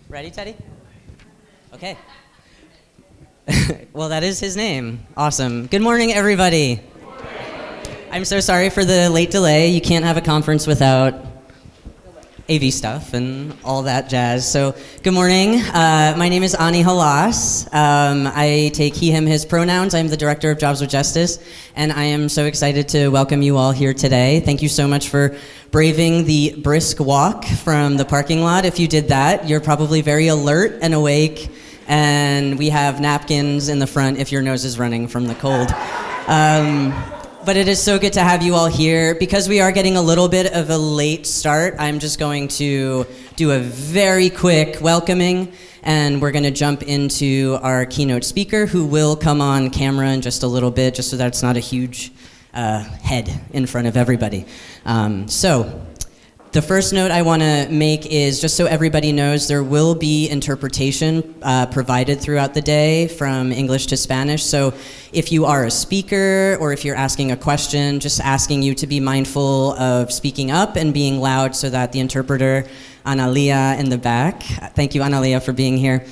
Ready, Teddy? Okay. Well, that is his name. Awesome. Good morning, everybody. Good morning. I'm so sorry for the late delay. You can't have a conference without AV stuff and all that jazz. So, good morning. My name is Ani Halas. I take he, him, his pronouns. I'm the Director of Jobs with Justice, and I am so excited to welcome you all here today. Thank you so much for braving the brisk walk from the parking lot. If you did that, you're probably very alert and awake, and we have napkins in the front if your nose is running from the cold. But it is so good to have you all here. Because we are getting a little bit of a late start, I'm just going to do a very quick welcoming, and we're going to jump into our keynote speaker, who will come on camera in just a little bit, just so that it's not a huge head in front of everybody. So the first note I want to make is, just so everybody knows, there will be interpretation provided throughout the day from English to Spanish. So if you are a speaker or if you're asking a question, just asking you to be mindful of speaking up and being loud so that the interpreter, Analia in the back, thank you Analia for being here,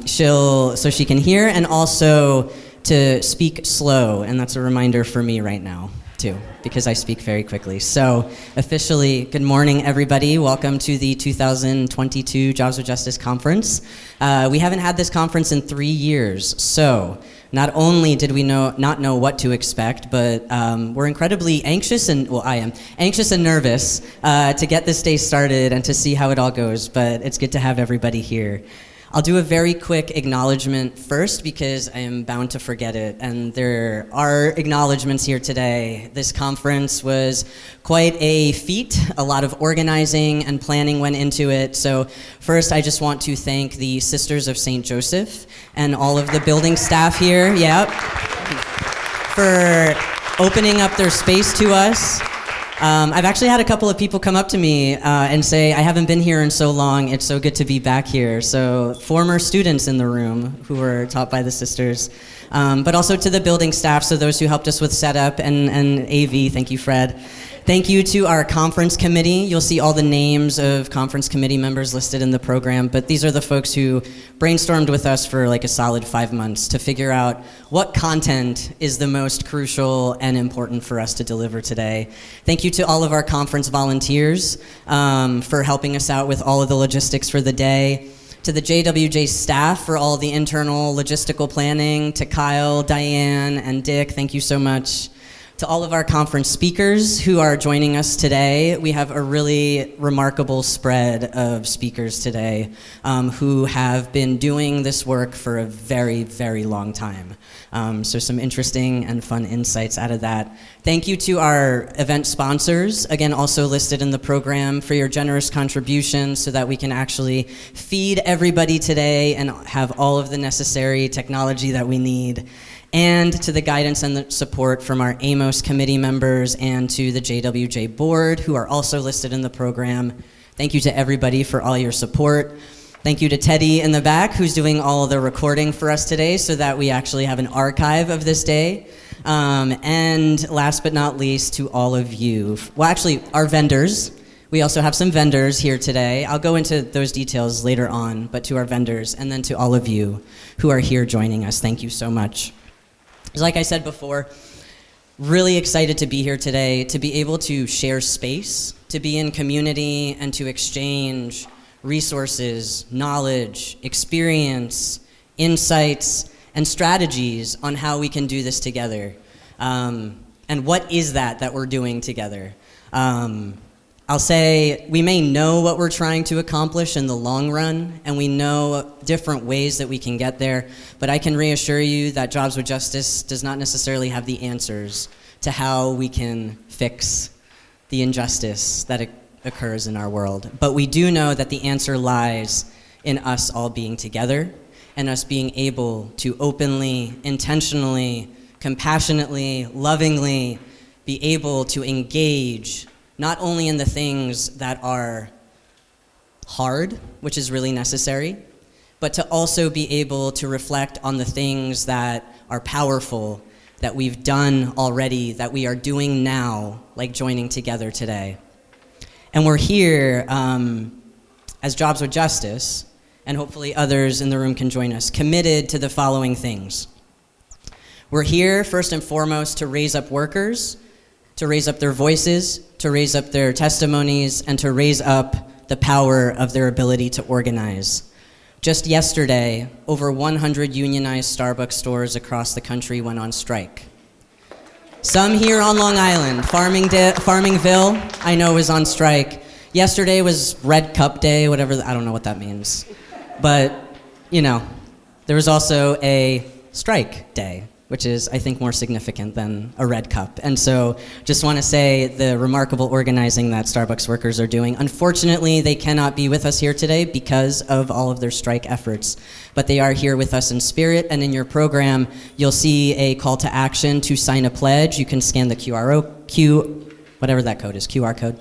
so she can hear, and also to speak slow, and that's a reminder for me right now too, because I speak very quickly. So officially, good morning everybody. Welcome to the 2022 Jobs with Justice Conference. We haven't had this conference in 3 years, so not only did we not know what to expect, but we're incredibly anxious, and well, I am anxious and nervous to get this day started and to see how it all goes, but it's good to have everybody here. I'll do a very quick acknowledgement first because I am bound to forget it, and there are acknowledgements here today. This conference was quite a feat. A lot of organizing and planning went into it. So first, I just want to thank the Sisters of St. Joseph and all of the building staff here, for opening up their space to us. I've actually had a couple of people come up to me and say, I haven't been here in so long, it's so good to be back here. So former students in the room who were taught by the sisters, but also to the building staff, so those who helped us with setup and AV, thank you, Fred. Thank you to our conference committee. You'll see all the names of conference committee members listed in the program, but these are the folks who brainstormed with us for like a solid 5 months to figure out what content is the most crucial and important for us to deliver today. Thank you to all of our conference volunteers for helping us out with all of the logistics for the day. To the LIJWJ staff for all the internal logistical planning. To Kyle, Diane, and Dick, thank you so much. To all of our conference speakers who are joining us today, we have a really remarkable spread of speakers today who have been doing this work for a very, very long time. So some interesting and fun insights out of that. Thank you to our event sponsors, again also listed in the program, for your generous contributions so that we can actually feed everybody today and have all of the necessary technology that we need. And to the guidance and the support from our AMOS committee members and to the LIJWJ board, who are also listed in the program. Thank you to everybody for all your support. Thank you to Teddy in the back, who's doing all of the recording for us today so that we actually have an archive of this day. And last but not least, to all of you. Well, actually, our vendors. We also have some vendors here today. I'll go into those details later on, but to our vendors, and then to all of you who are here joining us, thank you so much. Like I said before, really excited to be here today, to be able to share space, to be in community, and to exchange resources, knowledge, experience, insights, and strategies on how we can do this together. And what is that we're doing together? I'll say we may know what we're trying to accomplish in the long run, and we know different ways that we can get there, but I can reassure you that Jobs with Justice does not necessarily have the answers to how we can fix the injustice that occurs in our world. But we do know that the answer lies in us all being together and us being able to openly, intentionally, compassionately, lovingly be able to engage not only in the things that are hard, which is really necessary, but to also be able to reflect on the things that are powerful, that we've done already, that we are doing now, like joining together today. And we're here as Jobs with Justice, and hopefully others in the room can join us, committed to the following things. We're here, first and foremost, to raise up workers, to raise up their voices, to raise up their testimonies, and to raise up the power of their ability to organize. Just yesterday, over 100 unionized Starbucks stores across the country went on strike. Some here on Long Island, Farmingville, I know, is on strike. Yesterday was Red Cup Day, whatever, I don't know what that means. But, there was also a strike day, which is, I think, more significant than a red cup. And so just want to say the remarkable organizing that Starbucks workers are doing. Unfortunately, they cannot be with us here today because of all of their strike efforts. But they are here with us in spirit, and in your program, you'll see a call to action to sign a pledge. You can scan the whatever that code is, QR code.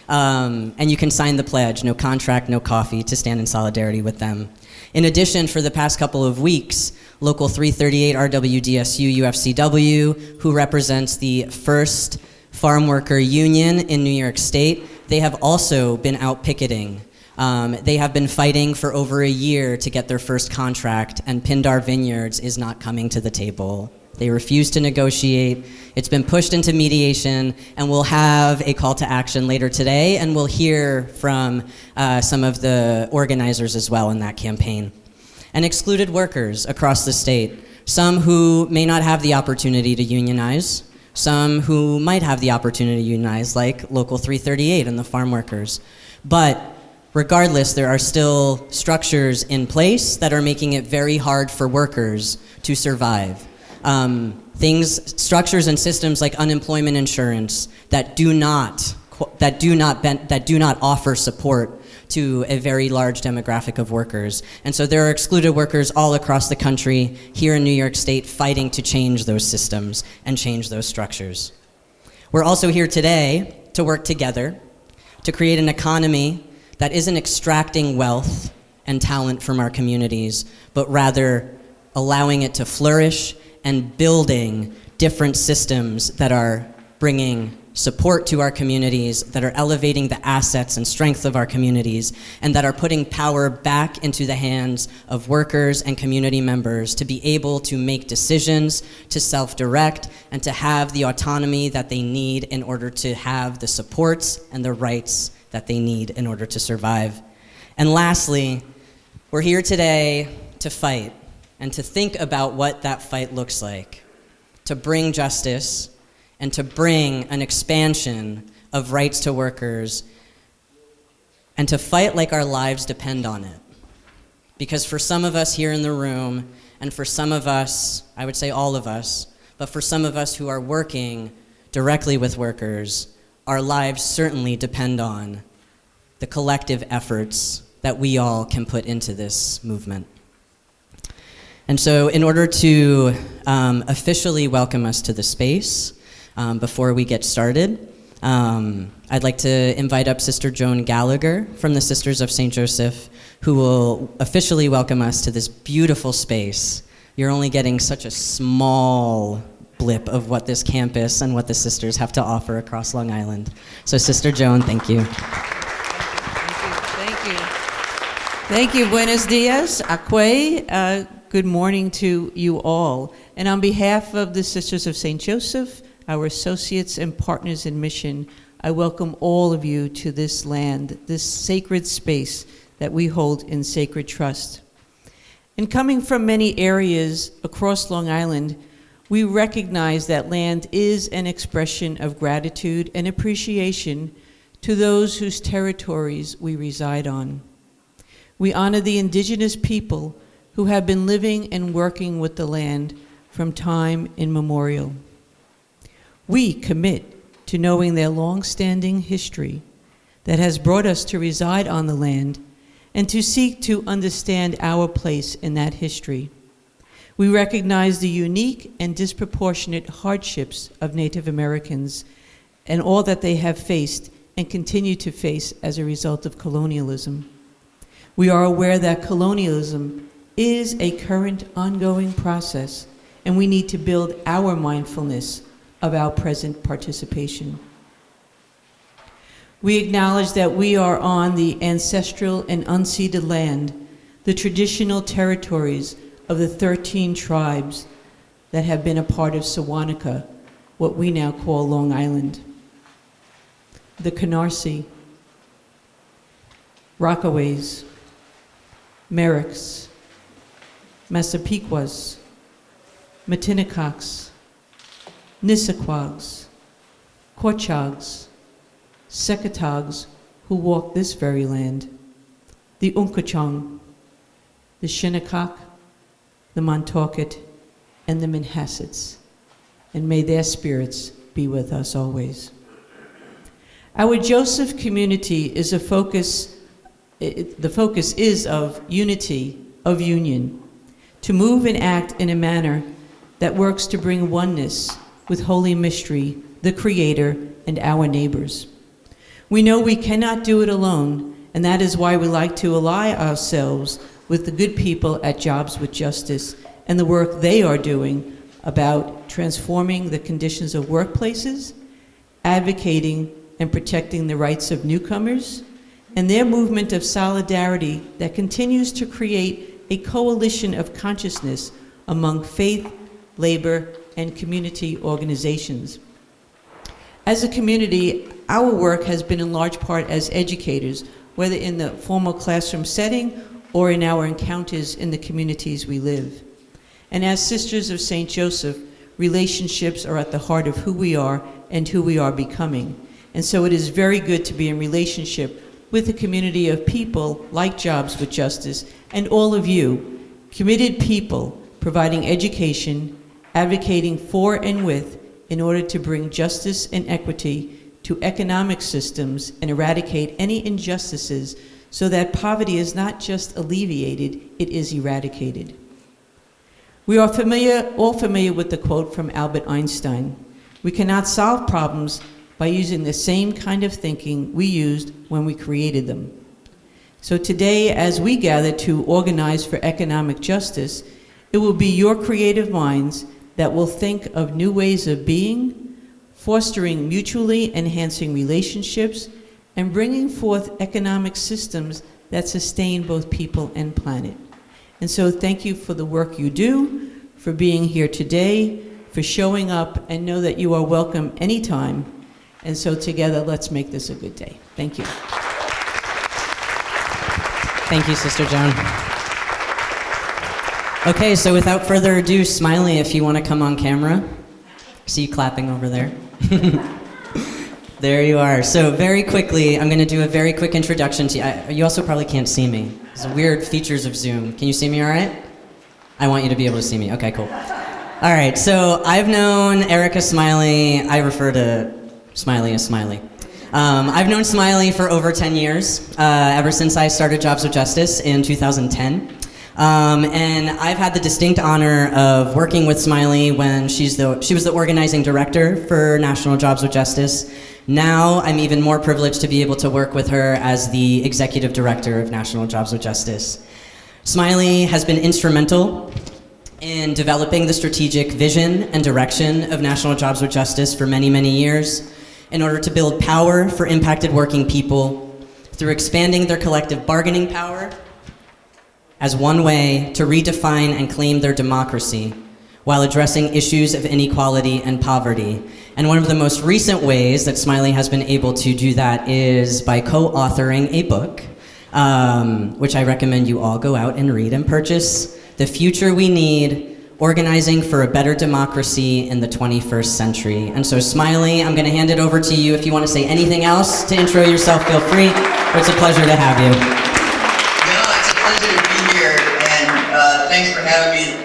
And you can sign the pledge, no contract, no coffee, to stand in solidarity with them. In addition, for the past couple of weeks, Local 338 RWDSU UFCW, who represents the first farm worker union in New York State, they have also been out picketing. They have been fighting for over a year to get their first contract, and Pindar Vineyards is not coming to the table. They refuse to negotiate. It's been pushed into mediation, and we'll have a call to action later today, and we'll hear from some of the organizers as well in that campaign. And excluded workers across the state, some who may not have the opportunity to unionize, some who might have the opportunity to unionize, like Local 338 and the farm workers. But regardless, there are still structures in place that are making it very hard for workers to survive. Structures and systems like unemployment insurance that do not offer support to a very large demographic of workers. And so there are excluded workers all across the country, here in New York State, fighting to change those systems and change those structures. We're also here today to work together to create an economy that isn't extracting wealth and talent from our communities, but rather allowing it to flourish and building different systems that are bringing support to our communities, that are elevating the assets and strength of our communities, and that are putting power back into the hands of workers and community members to be able to make decisions, to self-direct, and to have the autonomy that they need in order to have the supports and the rights that they need in order to survive. And lastly, we're here today to fight and to think about what that fight looks like, to bring justice and to bring an expansion of rights to workers, and to fight like our lives depend on it. Because for some of us here in the room, and for some of us, I would say all of us, but for some of us who are working directly with workers, our lives certainly depend on the collective efforts that we all can put into this movement. And so in order to officially welcome us to the space, before we get started, I'd like to invite up Sister Joan Gallagher from the Sisters of St. Joseph, who will officially welcome us to this beautiful space. You're only getting such a small blip of what this campus and what the sisters have to offer across Long Island. So Sister Joan, thank you. Thank you. Thank you. Buenos dias. Akwe. Good morning to you all. And on behalf of the Sisters of St. Joseph, our associates and partners in mission, I welcome all of you to this land, this sacred space that we hold in sacred trust. And coming from many areas across Long Island, we recognize that land is an expression of gratitude and appreciation to those whose territories we reside on. We honor the indigenous people who have been living and working with the land from time immemorial. We commit to knowing their long-standing history that has brought us to reside on the land and to seek to understand our place in that history. We recognize the unique and disproportionate hardships of Native Americans and all that they have faced and continue to face as a result of colonialism. We are aware that colonialism is a current ongoing process, and we need to build our mindfulness of our present participation. We acknowledge that we are on the ancestral and unceded land, the traditional territories of the 13 tribes that have been a part of Sewanaka, what we now call Long Island. The Canarsie, Rockaways, Merricks, Massapequas, Matinikoks, Nissequogs, Quachogs, Secatogs, who walk this very land, the Unkachong, the Shinnecock, the Montaukett, and the Manhassets, and may their spirits be with us always. Our Joseph community is a focus, the focus is of unity, of union, to move and act in a manner that works to bring oneness with Holy Mystery, the Creator, and our neighbors. We know we cannot do it alone, and that is why we like to ally ourselves with the good people at Jobs with Justice and the work they are doing about transforming the conditions of workplaces, advocating and protecting the rights of newcomers, and their movement of solidarity that continues to create a coalition of consciousness among faith, labor, and community organizations. As a community, our work has been in large part as educators, whether in the formal classroom setting or in our encounters in the communities we live. And as Sisters of St. Joseph, relationships are at the heart of who we are and who we are becoming. And so it is very good to be in relationship with a community of people like Jobs with Justice and all of you, committed people providing education, advocating for and with, in order to bring justice and equity to economic systems and eradicate any injustices so that poverty is not just alleviated, it is eradicated. We are all familiar with the quote from Albert Einstein: "We cannot solve problems by using the same kind of thinking we used when we created them." So today, as we gather to organize for economic justice, it will be your creative minds that will think of new ways of being, fostering mutually enhancing relationships, and bringing forth economic systems that sustain both people and planet. And so thank you for the work you do, for being here today, for showing up, and know that you are welcome anytime. And so together, let's make this a good day. Thank you. Thank you, Sister Joan. Okay, so without further ado, Smiley, if you want to come on camera. See you clapping over there. There you are. So very quickly, I'm going to do a very quick introduction to you. You also probably can't see me. It's weird features of Zoom. Can you see me all right? I want you to be able to see me. Okay, cool. All right, so I've known Erica Smiley. I refer to Smiley as Smiley. I've known Smiley for over 10 years, ever since I started Jobs with Justice in 2010. And I've had the distinct honor of working with Smiley when she was the organizing director for National Jobs with Justice. Now I'm even more privileged to be able to work with her as the executive director of National Jobs with Justice. Smiley has been instrumental in developing the strategic vision and direction of National Jobs with Justice for many, many years in order to build power for impacted working people through expanding their collective bargaining power as one way to redefine and claim their democracy while addressing issues of inequality and poverty. And one of the most recent ways that Smiley has been able to do that is by co-authoring a book, which I recommend you all go out and read and purchase, The Future We Need, Organizing for a Better Democracy in the 21st Century. And so Smiley, I'm gonna hand it over to you. If you wanna say anything else to intro yourself, feel free. It's a pleasure to have you. No, it's a pleasure to be here, and thanks for having me.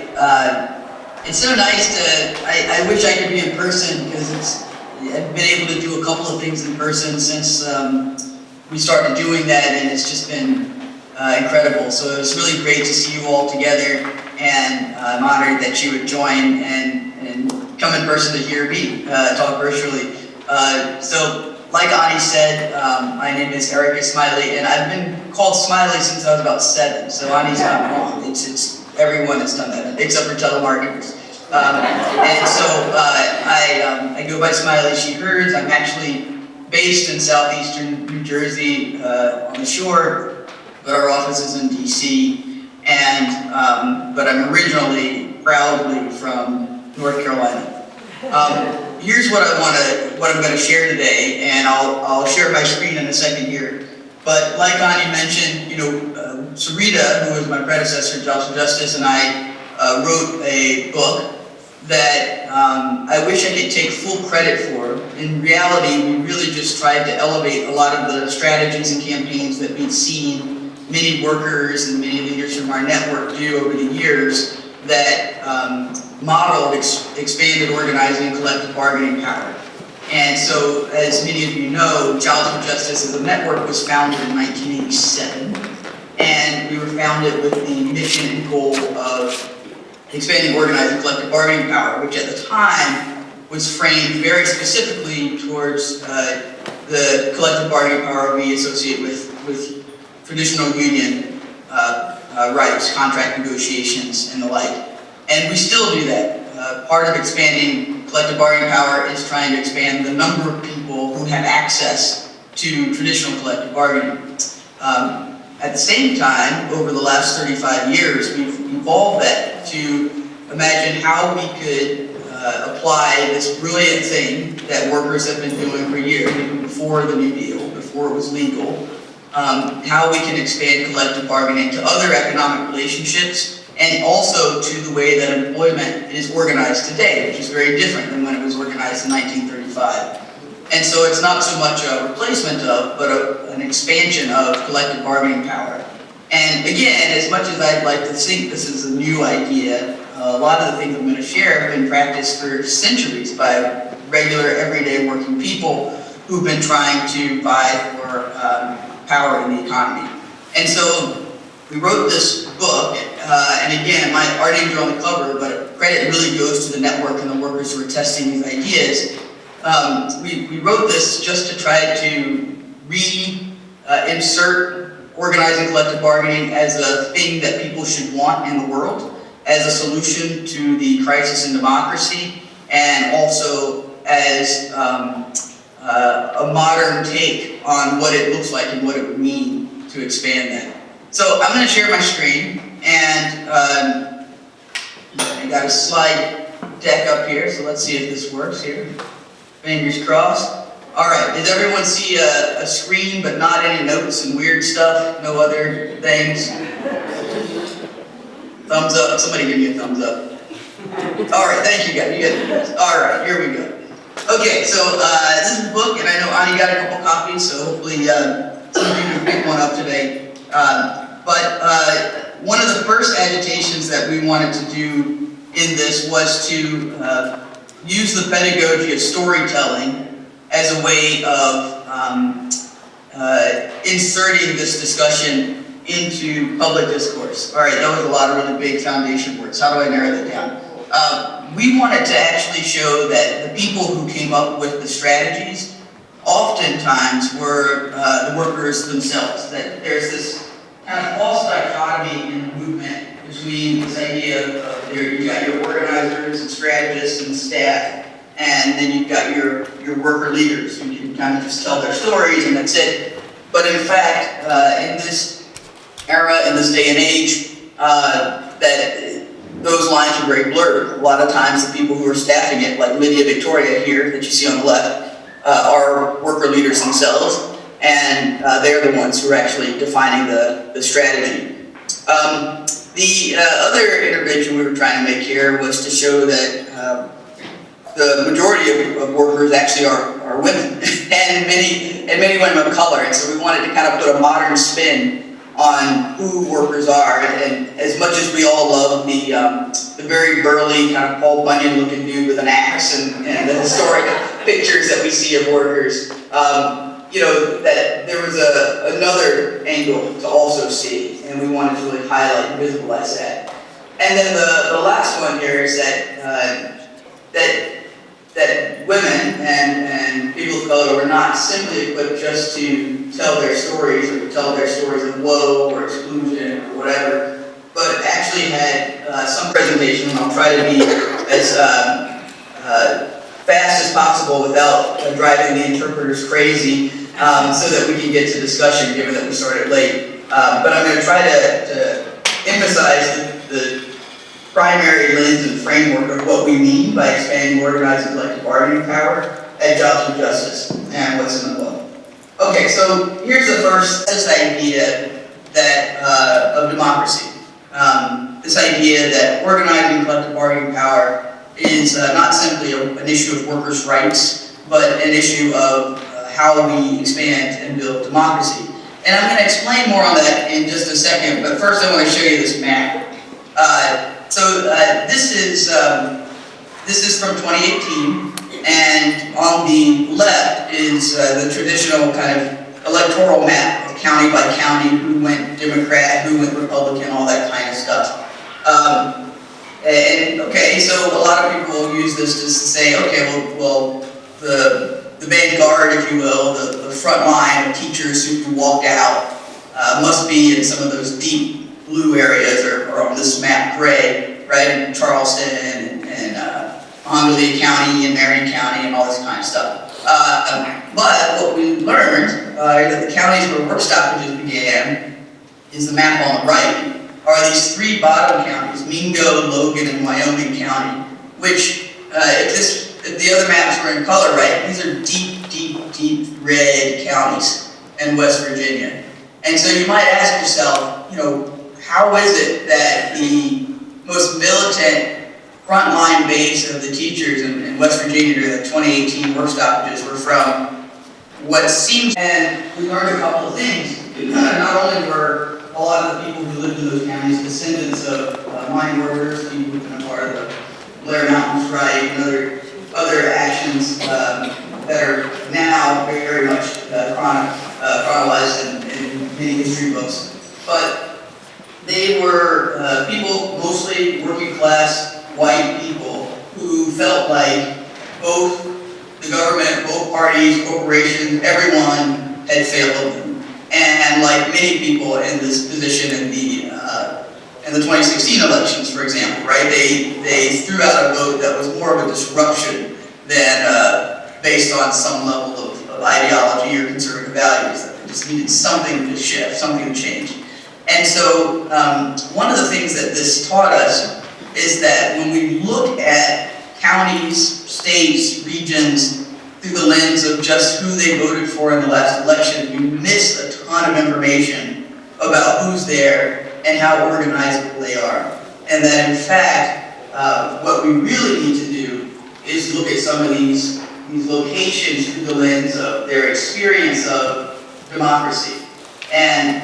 It's so nice to, I wish I could be in person, because I've been able to do a couple of things in person since we started doing that, and it's just been incredible. So it was really great to see you all together, and I'm honored that you would join and come in person to hear me talk virtually. So like Ani said, my name is Erica Smiley, and I've been called Smiley since I was about 7, so Ani's not wrong. It's everyone has done that, except for telemarketers. And so I go by Smiley She Hers. I'm actually based in southeastern New Jersey on the shore, but our office is in DC, and but I'm originally proudly from North Carolina. Here's what I'm going to share today, and I'll share my screen in a second here. But like Ani mentioned, you know, Sarita, who was my predecessor, Untitled Justice, and I wrote a book that I wish I could take full credit for. In reality, we really just tried to elevate a lot of the strategies and campaigns that we'd seen many workers and many leaders from our network do over the years that modeled expanded organizing and collective bargaining power. And so, as many of you know, Untitled Justice as a network was founded in 1987, and we were founded with the mission and goal of expanding organizing collective bargaining power, which at the time was framed very specifically towards the collective bargaining power we associate with traditional union rights, contract negotiations, and the like. And we still do that. Part of expanding collective bargaining power is trying to expand the number of people who have access to traditional collective bargaining. At the same time, over the last 35 years, we've evolved that to imagine how we could apply this brilliant thing that workers have been doing for years, even before the New Deal, before it was legal, how we can expand collective bargaining to other economic relationships, and also to the way that employment is organized today, which is very different than when it was organized in 1935. And so it's not so much a replacement of, but an expansion of collective bargaining power. And again, as much as I'd like to think this is a new idea, a lot of the things I'm going to share have been practiced for centuries by regular, everyday working people who've been trying to vie for power in the economy. And so we wrote this book, and again, our names are on the cover, but credit really goes to the network and the workers who are testing these ideas. We wrote this just to try to reinsert organizing collective bargaining as a thing that people should want in the world, as a solution to the crisis in democracy, and also as a modern take on what it looks like and what it would mean to expand that. So I'm going to share my screen, and I got a slide deck up here, so let's see if this works here. Fingers crossed. All right, does everyone see a screen but not any notes and weird stuff? No other things? Thumbs up. Somebody give me a thumbs up. All right, thank you guys. You guys. All right, here we go. Okay, so this is a book, and I know Ani got a couple copies, so hopefully some of you can pick one up today. But one of the first agitations that we wanted to do in this was to use the pedagogy of storytelling as a way of inserting this discussion into public discourse. All right, that was a lot of really big foundation words. How do I narrow that down? We wanted to actually show that the people who came up with the strategies oftentimes were the workers themselves. That there's this kind of false dichotomy in the movement between this idea of you got your organizers and strategists and staff, and then you've got your worker leaders who can kind of just tell their stories and that's it. But in fact, in this era, in this day and age, that those lines are very blurred. A lot of times the people who are staffing it, like Lydia Victoria here that you see on the left, are worker leaders themselves, and they're the ones who are actually defining the strategy. The other intervention we were trying to make here was to show that the majority of workers actually are women, and many women of color, and so we wanted to kind of put a modern spin on who workers are. And as much as we all love the very burly kind of Paul Bunyan looking dude with an axe and the historic pictures that we see of workers, you know, that there was another angle to also see, and we wanted to really highlight and visualize that. And then the last one here is that women and people of color were not simply equipped just to tell their stories or to tell their stories of woe or exclusion or whatever, but actually had some presentation, and I'll try to be as fast as possible without driving the interpreters crazy, so that we can get to discussion, given that we started late. But I'm going to try to emphasize the primary lens and framework of what we mean by expanding organized and collective bargaining power at Jobs with Justice and what's in the book. Okay, so here's the first, this idea that of democracy. This idea that organizing collective bargaining power is not simply an issue of workers' rights, but an issue of how we expand and build democracy. And I'm going to explain more on that in just a second, but first I want to show you this map. This is from 2018, and on the left is the traditional kind of electoral map of county by county, who went Democrat, who went Republican, all that kind of stuff. Okay, so a lot of people will use this just to say, okay, well the vanguard, if you will, the front line of teachers who walked out must be in some of those deep blue areas, or on this map gray, right, in Charleston and Honolulu County and Marion County and all this kind of stuff. But what we learned that the counties where work stoppages began is the map on the right, are these three bottom counties, Mingo, Logan, and Wyoming County, which, if the other maps were in color, right, these are deep red counties in West Virginia. And so you might ask yourself, how is it that the most militant frontline base of the teachers in West Virginia during the 2018 work stoppages were from what seems, and we learned a couple of things. Not only were a lot of the people who lived in those counties descendants of mine workers, people who've been a part of the Blair Mountain Strike and other actions that are now very much chronicalized in many history books, but they were people, mostly working class white people, who felt like both the government, both parties, corporations, everyone had failed them. And like many people in this position in the 2016 elections, for example, right? They threw out a vote that was more of a disruption than based on some level of ideology or conservative values. They just needed something to shift, something to change. And so one of the things that this taught us is that when we look at counties, states, regions through the lens of just who they voted for in the last election, we miss a ton of information about who's there and how organizable they are. And that in fact, what we really need to do is look at some of these locations through the lens of their experience of democracy. And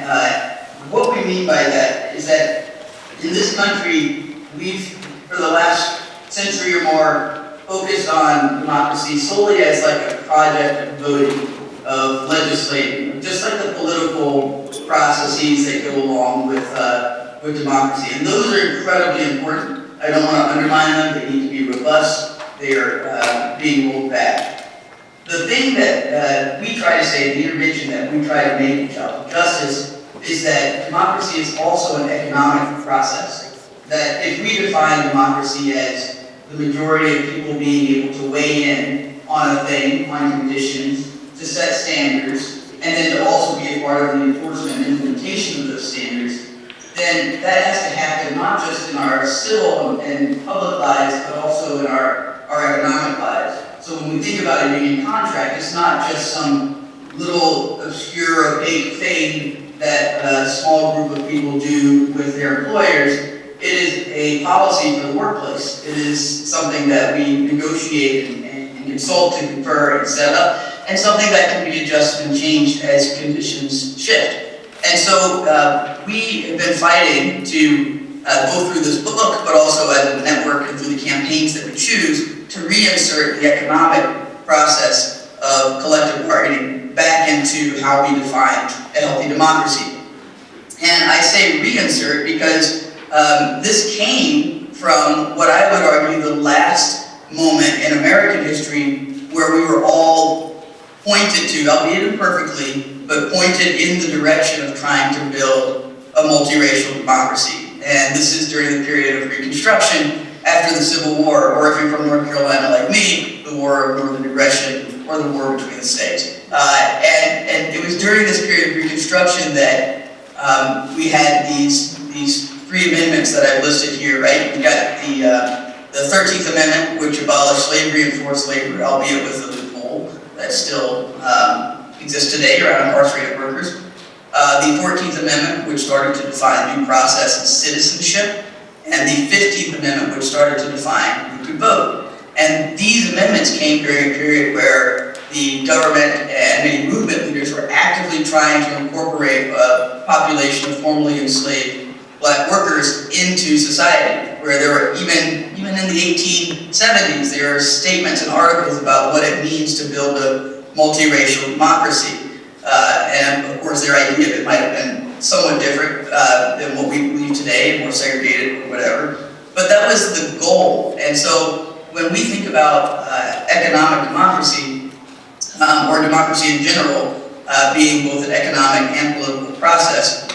what we mean by that is that in this country, we've, for the last century or more, focused on democracy solely as like a project of voting, of legislating, just like the political processes that go along with democracy. And those are incredibly important. I don't want to undermine them. They need to be robust. They are being rolled back. The thing that we try to say, the intervention that we try to make in Jobs with Justice, is that democracy is also an economic process. That if we define democracy as the majority of people being able to weigh in on a thing, on conditions, to set standards, and then to also be a part of the enforcement and implementation of those standards, then that has to happen not just in our civil and public lives, but also in our economic lives. So when we think about a union contract, it's not just some little obscure, opaque thing that a small group of people do with their employers. It is a policy for the workplace. It is something that we negotiate and consult and confer and set up, and something that can be adjusted and changed as conditions shift. And so we have been fighting to, both through this book, but also as a network and through the campaigns that we choose, to reinsert the economic process of collective bargaining back into how we define a healthy democracy. And I say reinsert because this came from what I would argue the last moment in American history where we were all pointed to, albeit imperfectly, but pointed in the direction of trying to build a multiracial democracy. And this is during the period of Reconstruction, after the Civil War, or if you're from North Carolina like me, the War of Northern Aggression, or the war between the states. And it was during this period of Reconstruction that we had these three amendments that I've listed here, right? We got the 13th Amendment, which abolished slavery and forced labor, albeit with a loophole that still exists today around incarcerated workers. The 14th Amendment, which started to define due process and citizenship, and the 15th Amendment, which started to define who could vote. And these amendments came during a period where the government and many movement leaders were actively trying to incorporate a population of formerly enslaved black workers into society, where there were, even in the 1870s, there are statements and articles about what it means to build a multiracial democracy. And of course, their idea of it might have been somewhat different than what we believe today, more segregated or whatever. But that was the goal. And so when we think about economic democracy, or democracy in general, being both an economic and political process,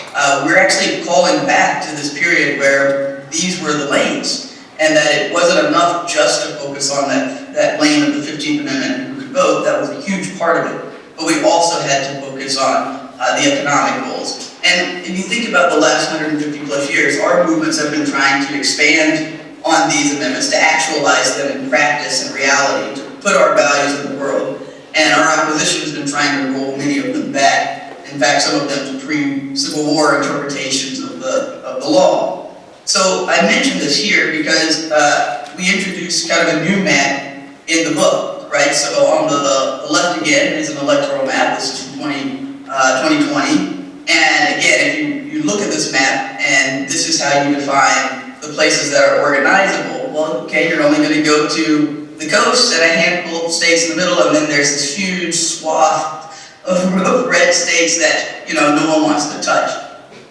we're actually calling back to this period where these were the lanes, and that it wasn't enough just to focus on that lane of the 15th Amendment who could vote. That was a huge part of it. But we also had to focus on the economic goals. And if you think about the last 150 plus years, our movements have been trying to expand on these amendments, to actualize them in practice and reality, to put our values in the world. And our opposition has been trying to roll many of them back. In fact, some of them to pre-Civil War interpretations of the law. So I mentioned this here because we introduced kind of a new map in the book, right? So on the left again is an electoral map. This is 2020. And again, if you look at this map, and this is how you define the places that are organizable, well, okay, you're only going to go to the coast and a handful of states in the middle, and then there's this huge swath of red states that, no one wants to touch.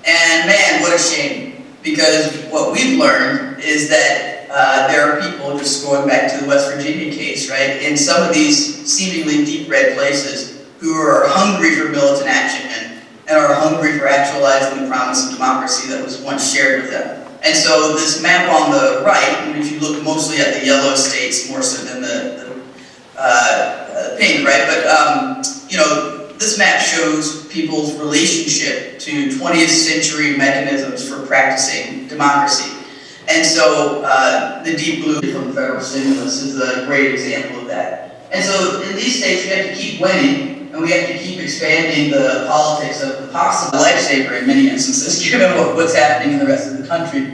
And man, what a shame, because what we've learned is that there are people, just going back to the West Virginia case, right, in some of these seemingly deep red places who are hungry for militant action and are hungry for actualizing the promise of democracy that was once shared with them. And so this map on the right, and if you look mostly at the yellow states more so than the pink, right? But this map shows people's relationship to 20th century mechanisms for practicing democracy. And so the deep blue from federal stimulus is a great example of that. And so in these states, we have to keep winning, and we have to keep expanding the politics of the possible lifesaver in many instances, given what's happening in the rest of the country.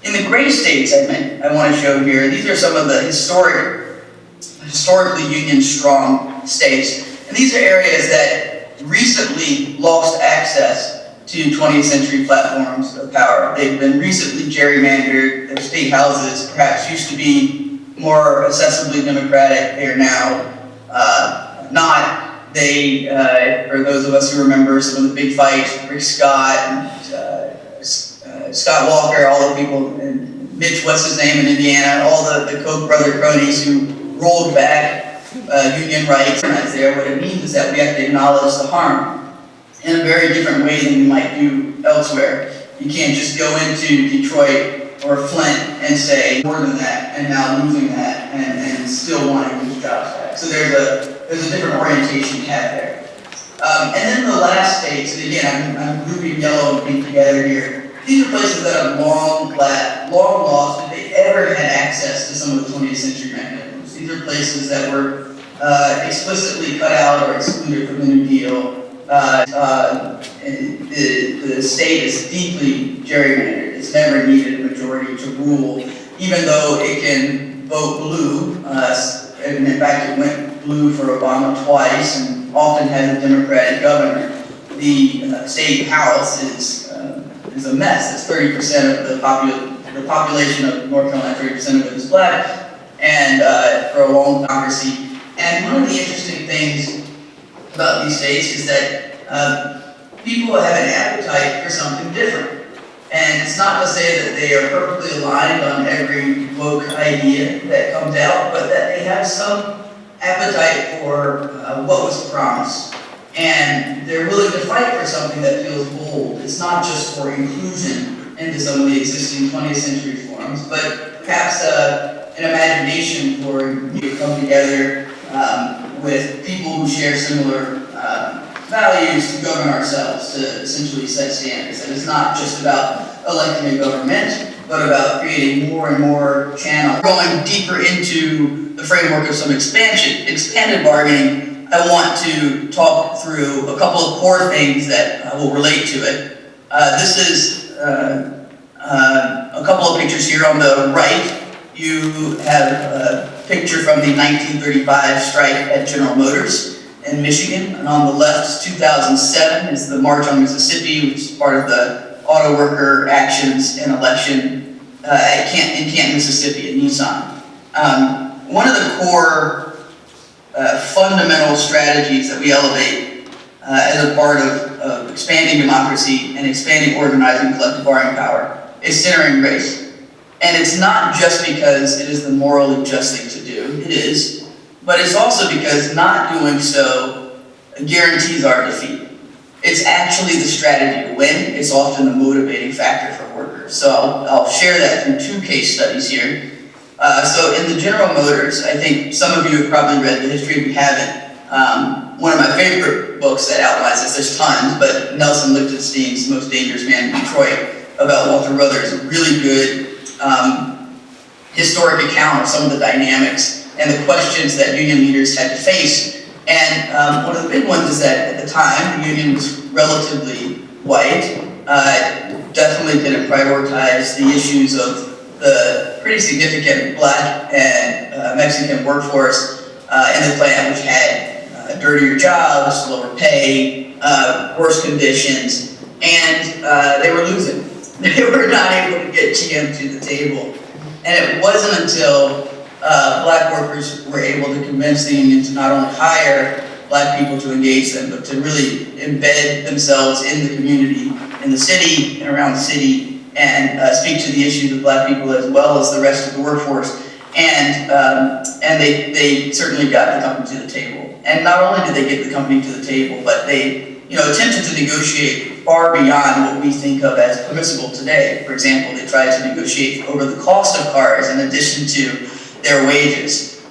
In the gray states, I want to show here, these are some of the historically union-strong states. And these are areas that recently lost access to 20th century platforms of power. They've been recently gerrymandered. Their state houses perhaps used to be more accessibly democratic. They are now not. They, for those of us who remember some of the big fights, Rick Scott and Scott Walker, all the people, and Mitch, what's his name, in Indiana, all the Koch brother cronies who rolled back union rights. There, what it means is that we have to acknowledge the harm in a very different way than we might do elsewhere. You can't just go into Detroit or Flint and say more than that, and now losing that, and still wanting those jobs back. So there's a different orientation you have there. And then the last states, and again, I'm grouping yellow and pink together here. These are places that have long lost, if they ever had access to some of the 20th century mechanisms. These are places that were explicitly cut out or excluded from the New Deal. The state is deeply gerrymandered. It's never needed a majority to rule, even though it can vote blue. And in fact, it went blue for Obama twice and often has a Democratic governor. The state house is a mess. It's 30% of the population of North Carolina, 30% of it is black, and for a long democracy. And one of the interesting things about these states is that people have an appetite for something different. And it's not to say that they are perfectly aligned on every woke idea that comes out, but that they have some appetite for what was promised. And they're willing to fight for something that feels bold. It's not just for inclusion into some of the existing 20th century forms, but perhaps an imagination for you to come together with people who share similar values to govern ourselves, to essentially set standards. And it's not just about electing a government, but about creating more and more channels. Going deeper into the framework of some expanded bargaining, I want to talk through a couple of core things that will relate to it. This is a couple of pictures here. On the right, you have a picture from the 1935 strike at General Motors in Michigan, and on the left, 2007 is the March on Mississippi, which is part of the auto worker actions and election in Canton, Mississippi, at Nissan. One of the core fundamental strategies that we elevate as a part of expanding democracy and expanding organizing collective bargaining power is centering race. And it's not just because it is the morally just thing to do, it is, but it's also because not doing so guarantees our defeat. It's actually the strategy to win. It's often the motivating factor for workers. So I'll share that through two case studies here. So in the General Motors, I think some of you have probably read the history, if you haven't. One of my favorite books that outlines this, there's tons, but Nelson Lichtenstein's Most Dangerous Man in Detroit about Walter Brothers, a really good historic account of some of the dynamics and the questions that union leaders had to face. And one of the big ones is that at the time, the union was relatively white, definitely didn't prioritize the issues of the pretty significant black and Mexican workforce in the plant, which had dirtier jobs, lower pay, worse conditions, and they were losing. They were not able to get GM to the table. And it wasn't until black workers were able to convince the union to not only hire black people to engage them, but to really embed themselves in the community, in the city, and around the city, and speak to the issues of black people as well as the rest of the workforce. And they certainly got the company to the table. And not only did they get the company to the table, but they attempted to negotiate far beyond what we think of as permissible today. For example, they tried to negotiate over the cost of cars in addition to their wages,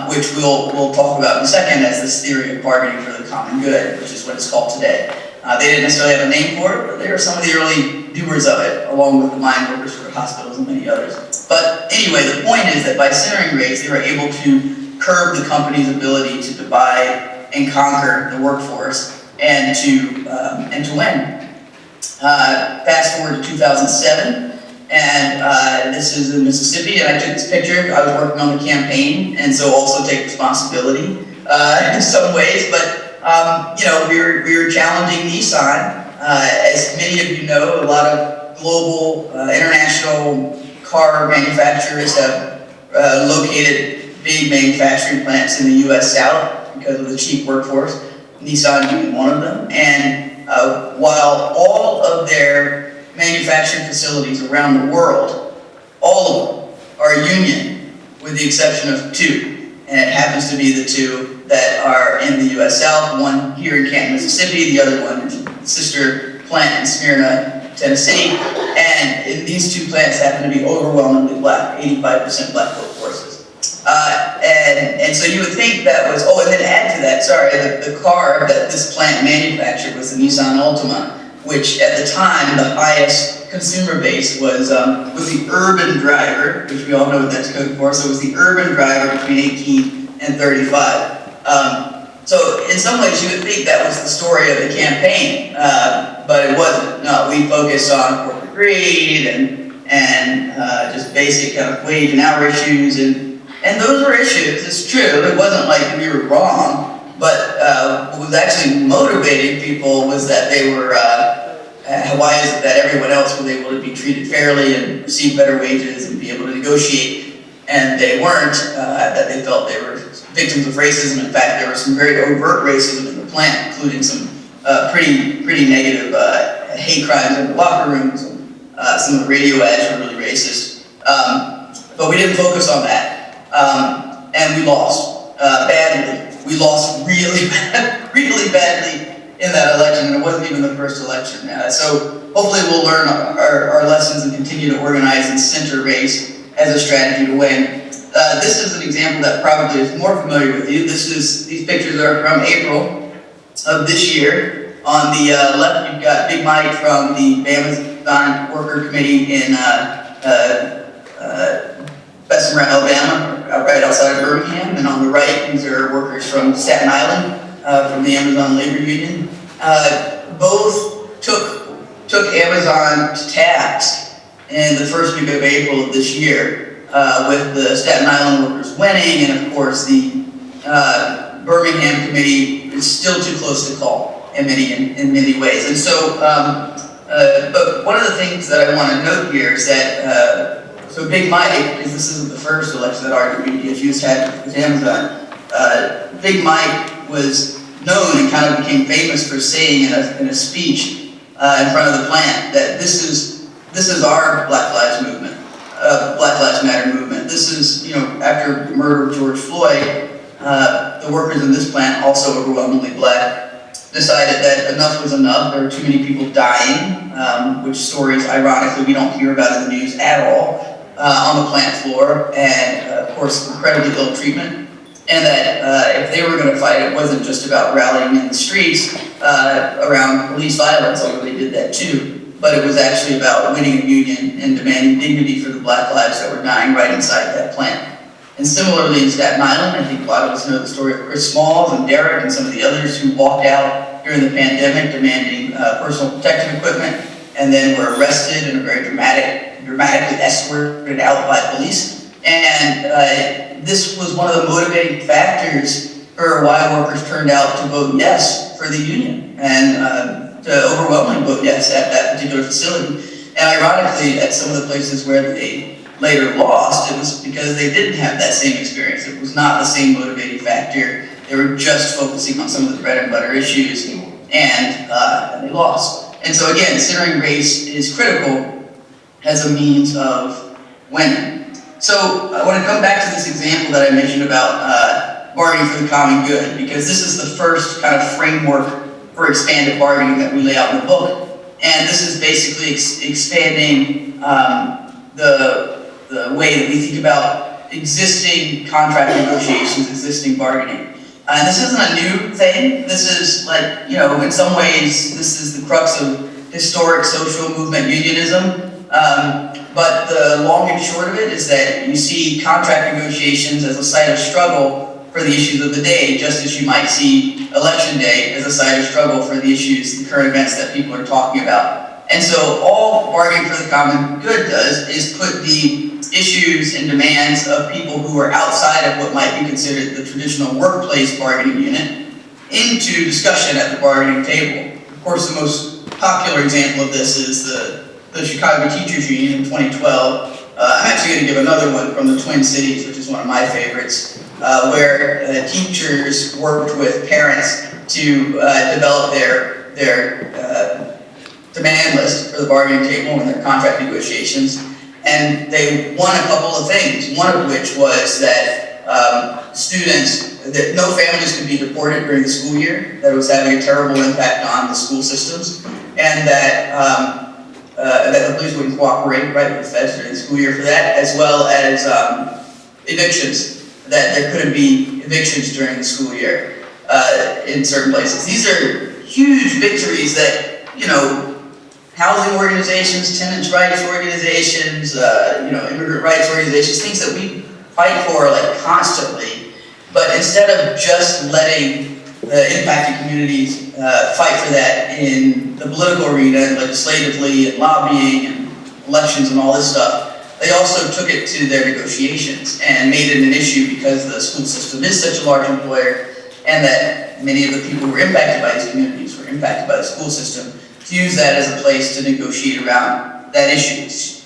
which we'll talk about in a second as this theory of bargaining for the common good, which is what it's called today. They didn't necessarily have a name for it, but they were some of the early doers of it, along with the mine workers for hospitals and many others. But anyway, the point is that by centering race, they were able to curb the company's ability to divide and conquer the workforce and to win. Fast forward to 2007, and this is in Mississippi, and I took this picture. I was working on the campaign, and so also take responsibility in some ways. But we were challenging Nissan. As many of you know, a lot of global, international car manufacturers have located big manufacturing plants in the U.S. South because of the cheap workforce. Nissan being one of them. And while all of their manufacturing facilities around the world, all of them are union, with the exception of two. And it happens to be the two that are in the U.S. South, one here in Canton, Mississippi, the other one is the sister plant in Smyrna, Tennessee. And these two plants happen to be overwhelmingly black, 85% black workforces. And so you would think that was, and then add to that, the car that this plant manufactured was the Nissan Altima, which at the time, the highest consumer base was the urban driver, which we all know what that's code for, so it was the urban driver between 18 and 35. So in some ways you would think that was the story of the campaign, but it wasn't. No, we focused on corporate greed and just basic kind of wage and hour issues, and those were issues, it's true. It wasn't like we were wrong, but what was actually motivating people was that they were, why is it that everyone else was able to be treated fairly and receive better wages and be able to negotiate, and they weren't, that they felt they were victims of racism. In fact, there was some very overt racism in the plant, including some pretty negative hate crimes in the locker rooms. Some of the radio ads were really racist. But we didn't focus on that. And we lost badly. We lost really badly in that election, and it wasn't even the first election. So hopefully we'll learn our lessons and continue to organize and center race as a strategy to win. This is an example that probably is more familiar with you. These pictures are from April of this year. On the left, you've got Big Mike from the Amazon Worker Committee in Bessemer, Alabama, right outside of Birmingham. And on the right, these are workers from Staten Island, from the Amazon Labor Union. Both took Amazon to task in the first week of April of this year, with the Staten Island workers winning, and of course the Birmingham committee is still too close to call in many ways. And so, but one of the things that I want to note here is that so Big Mike, because this isn't the first election that RWDFU's had with Amazon, Big Mike was known and kind of became famous for saying in a speech in front of the plant that this is our Black Lives movement, Black Lives Matter movement. This is, you know, after the murder of George Floyd, the workers in this plant, also overwhelmingly black, decided that enough was enough. There were too many people dying, which stories, ironically, we don't hear about in the news at all, on the plant floor, and of course, incredibly ill treatment. And that if they were going to fight, it wasn't just about rallying in the streets around police violence, although they did that too, but it was actually about winning a union and demanding dignity for the black lives that were dying right inside that plant. And similarly in Staten Island, I think a lot of us know the story of Chris Smalls and Derek and some of the others who walked out during the pandemic demanding personal protective equipment and then were arrested and very dramatically escorted out by police. And this was one of the motivating factors for why workers turned out to vote yes for the union and to overwhelmingly vote yes at that particular facility. And ironically, at some of the places where they later lost, it was because they didn't have that same experience. It was not the same motivating factor. They were just focusing on some of the bread and butter issues, and they lost. And so again, centering race is critical as a means of winning. So I want to come back to this example that I mentioned about bargaining for the common good, because this is the first kind of framework for expanded bargaining that we lay out in the book. And this is basically expanding the way that we think about existing contract negotiations, existing bargaining. And this isn't a new thing. This is like, you know, in some ways, this is the crux of historic social movement unionism. But the long and short of it is that you see contract negotiations as a site of struggle for the issues of the day, just as you might see election day as a site of struggle for the issues, the current events that people are talking about. And so all bargaining for the common good does is put the issues and demands of people who are outside of what might be considered the traditional workplace bargaining unit into discussion at the bargaining table. Of course, the most popular example of this is the Chicago Teachers Union in 2012. I'm actually going to give another one from the Twin Cities, which is one of my favorites, where teachers worked with parents to develop their demand list for the bargaining table and their contract negotiations. And they won a couple of things, one of which was that that no families could be deported during the school year, that it was having a terrible impact on the school systems, and that the police wouldn't cooperate right with the feds during the school year for that, as well as evictions, that there couldn't be evictions during the school year in certain places. These are huge victories that, you know, housing organizations, tenants' rights organizations, immigrant rights organizations, things that we fight for like constantly. But instead of just letting the impacted communities fight for that in the political arena, legislatively and lobbying and elections and all this stuff, they also took it to their negotiations and made it an issue because the school system is such a large employer, and that many of the people who were impacted by these communities were impacted by the school system, to use that as a place to negotiate around that issue. It's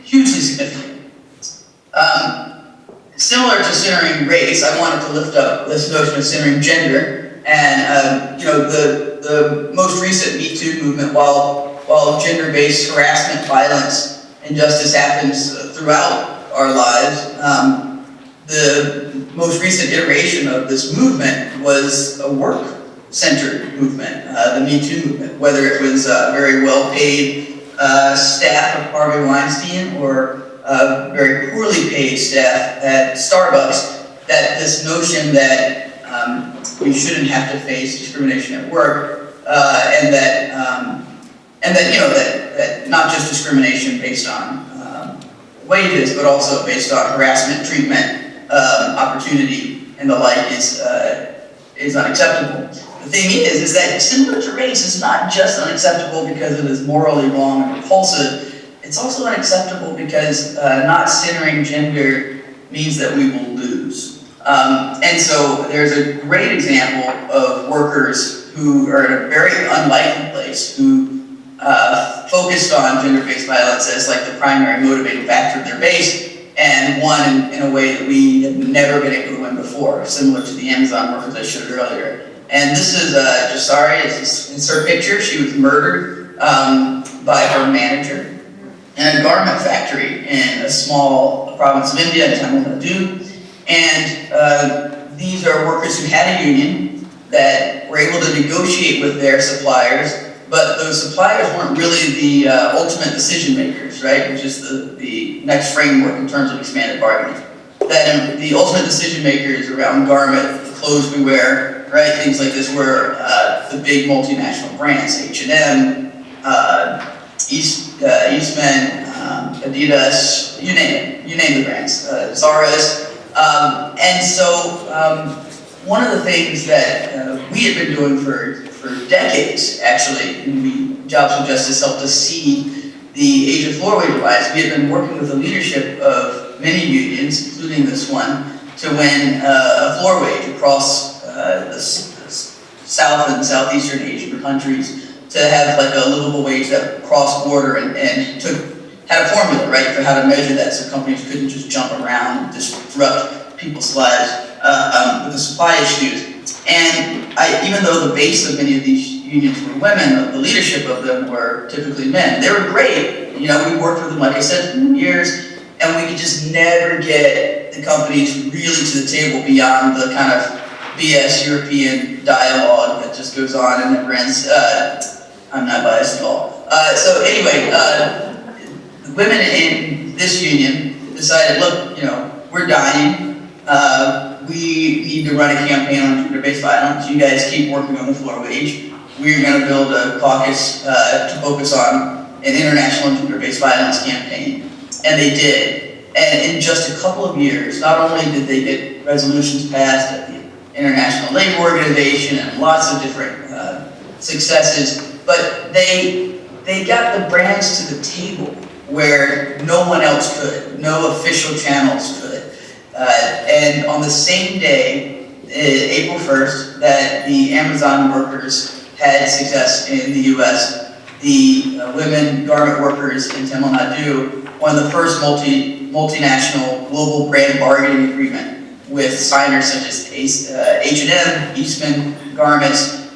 hugely significant. Similar to centering race, I wanted to lift up this notion of centering gender, and the most recent Me Too movement, while gender-based harassment, violence, injustice happens throughout our lives, the most recent iteration of this movement was a work-centered movement, the Me Too movement, whether it was very well-paid staff of Harvey Weinstein or very poorly paid staff at Starbucks, that this notion that you shouldn't have to face discrimination at work, and that that not just discrimination based on wages, but also based on harassment, treatment, opportunity, and the like is unacceptable. The thing is that similar to race, it's not just unacceptable because it is morally wrong and repulsive. It's also unacceptable because not centering gender means that we will lose. And so there's a great example of workers who are in a very unlikely place, who focused on gender-based violence as like the primary motivating factor of their base, and won in a way that we had never been able to win before, similar to the Amazon workers I showed earlier. And this is Jasari, it's her picture. She was murdered by her manager in a garment factory in a small province of India, in Tamil Nadu. And these are workers who had a union that were able to negotiate with their suppliers, but those suppliers weren't really the ultimate decision makers, right? Which is the next framework in terms of expanded bargaining. That the ultimate decision makers around garment, the clothes we wear, right? Things like this were the big multinational brands, H&M, Eastman, Adidas, you name the brands, Zara's. And so one of the things that we had been doing for decades, actually, and Jobs with Justice helped us see the age of floor wage rise. We had been working with the leadership of many unions, including this one, to win a floor wage across the South and Southeastern Asian countries, to have like a livable wage that crossed border and had a formula, right, for how to measure that, so companies couldn't just jump around and disrupt people's lives with the supply issues. And even though the base of many of these unions were women, the leadership of them were typically men. They were great. You know, we worked with them, like I said, for years, and we could just never get the companies really to the table beyond the kind of BS European dialogue that just goes on and never ends. I'm not biased at all. So anyway, the women in this union decided, look, you know, we're dying. We need to run a campaign on gender-based violence. You guys keep working on the floor wage. We're going to build a caucus to focus on an international gender-based violence campaign. And they did. And in just a couple of years, not only did they get resolutions passed at the International Labor Organization and lots of different successes, but they got the brands to the table where no one else could, no official channels could. And on the same day, April 1st, that the Amazon workers had success in the US, the women garment workers in Tamil Nadu won the first multinational global brand bargaining agreement with signers such as H&M, Eastman Garments,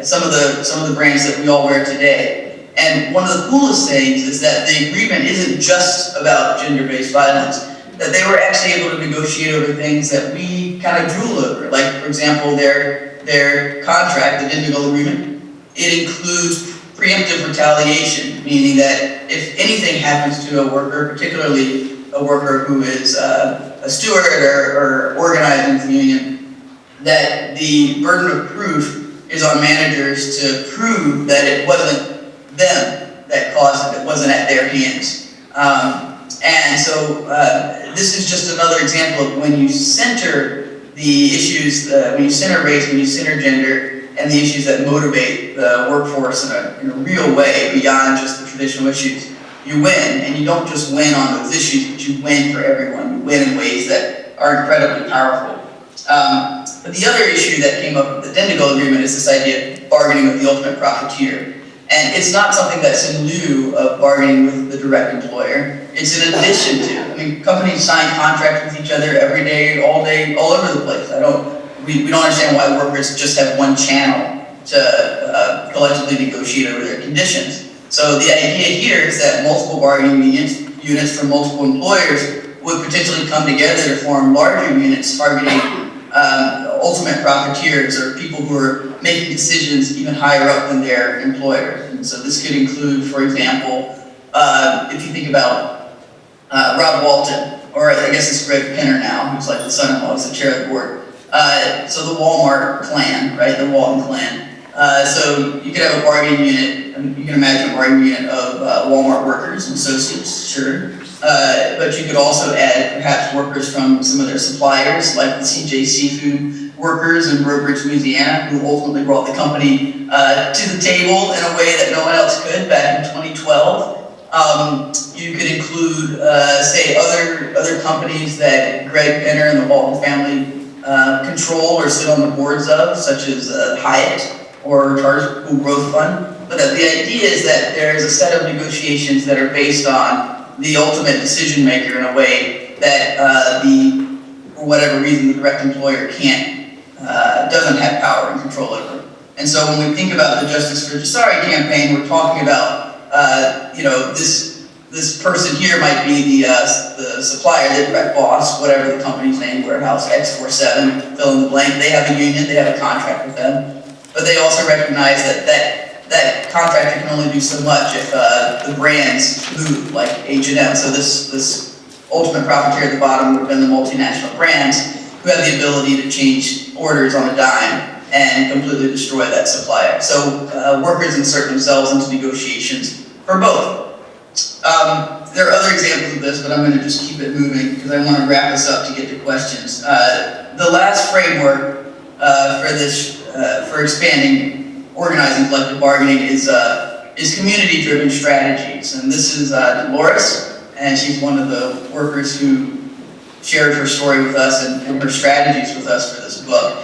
some of the brands that we all wear today. And one of the coolest things is that the agreement isn't just about gender-based violence, that they were actually able to negotiate over things that we kind of drool over. Like, for example, their contract, the Indigo Agreement, it includes preemptive retaliation, meaning that if anything happens to a worker, particularly a worker who is a steward or organizing the union, that the burden of proof is on managers to prove that it wasn't them that caused it, it wasn't at their hands. And so this is just another example of when you center the issues, when you center race, when you center gender, and the issues that motivate the workforce in a real way beyond just the traditional issues, you win. And you don't just win on those issues, but you win for everyone. You win in ways that are incredibly powerful. But the other issue that came up with the Indigo Agreement is this idea of bargaining with the ultimate profiteer. And it's not something that's in lieu of bargaining with the direct employer. It's in addition to. I mean, companies sign contracts with each other every day, all over the place. We don't understand why workers just have one channel to collectively negotiate over their conditions. So the idea here is that multiple bargaining units from multiple employers would potentially come together to form larger units targeting ultimate profiteers, or people who are making decisions even higher up than their employer. And so this could include, for example, if you think about Rob Walton, or I guess it's Greg Penner now, who's like the son-in-law, who's the chair of the board. So the Walmart clan, right, the Walton clan. So you could have a bargaining unit, and you can imagine a bargaining unit of Walmart workers and associates, sure. But you could also add perhaps workers from some of their suppliers, like the CJ Seafood workers in Breaux Bridge, Louisiana, who ultimately brought the company to the table in a way that no one else could back in 2012. You could include, say, other companies that Greg Penner and the Walton family control or sit on the boards of, such as Hyatt or Charter School Growth Fund. But the idea is that there is a set of negotiations that are based on the ultimate decision maker in a way that for whatever reason, the direct employer doesn't have power and control over. And so when we think about the Justice for Jasari campaign, we're talking about this person here might be the supplier, the direct boss, whatever the company's name, warehouse X47, fill in the blank. They have a union, they have a contract with them, but they also recognize that contractor can only do so much if the brands move, like H&M. So this ultimate profiteer at the bottom would have been the multinational brands who have the ability to change orders on a dime and completely destroy that supplier. So workers insert themselves into negotiations for both. There are other examples of this, but I'm going to just keep it moving because I want to wrap this up to get to questions. The last framework for expanding organizing collective bargaining is community-driven strategies, and this is Dolores, and she's one of the workers who shared her story with us and her strategies with us for this book.